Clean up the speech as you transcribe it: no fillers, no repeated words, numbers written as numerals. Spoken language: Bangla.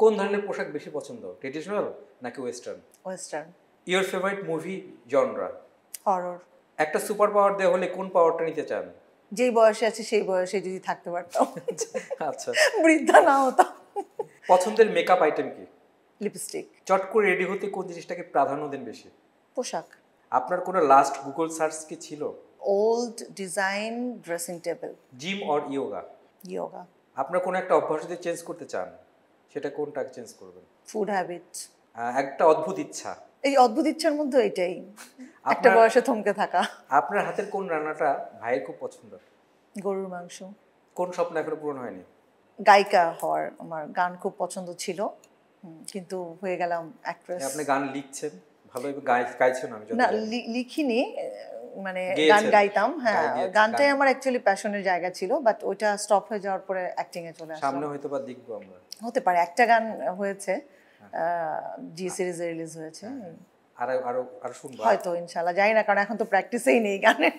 কোন ধরনের পোশাক বেশি পছন্দ, ট্রেডিশনাল নাকি western? Western. Your favourite movie genre? Horror. একটা সুপার পাওয়ার দেওয়া হলে কোন পাওয়ারটা নিতে চান? যেই বয়সে আছে সেই বয়সে যদি থাকতে পারতাম, আচ্ছা। বৃদ্ধা না হতাম। পছন্দের মেকআপ আইটেম কি? লিপস্টিক। চট করে রেডি হতে কোন জিনিসটাকে প্রাধান্য দেন বেশি? পোশাক। আপনার কোনো লাস্ট গুগল সার্চ কি ছিল? Old design dressing table. Gym or yoga? Yoga. আপনার কোনো একটা অভ্যাস যদি চেঞ্জ করতে চান, সেটা কোনটা চেঞ্জ করবেন? Food habit. একটা অদ্ভুত ইচ্ছা। এই অদ্ভুত ইচ্ছার মধ্যে এটাই, একটা আপনার বয়সে থমকে থাকা। আপনার হাতের কোন রান্নাটা ভাইয়ের খুব পছন্দ? গরুর মাংস। কোন স্বপ্ন এখনো পূরণ হয়নি? গায়িকা হওয়ার। আমার গান খুব পছন্দ ছিল, কিন্তু হয়ে গেলাম অ্যাক্ট্রেস। আপনি গান লিখছেন, ভালোভাবে গাইছেন? আমি না, যতটা লিখিনি, মানে গান গেয়েছেন? গাইতাম। হ্যাঁ, গেয়েছেন, গানটাই গান। আমার অ্যাকচুয়ালি প্যাশনের জায়গা ছিল, বাট ওইটা স্টপ হয়ে যাওয়ার পরে অ্যাক্টিং এ চলে আসলাম। সামনে হয়তো বা দেখবো আমরা। হতে পারে, একটা গান হয়েছে, জি সিরিজে রিলিজ হয়েছে, আরো আরো আরো শুনবো। হয়তো ইনশাআল্লাহ, জানি না, কারণ এখন তো প্র্যাকটিসেই নেই গানের।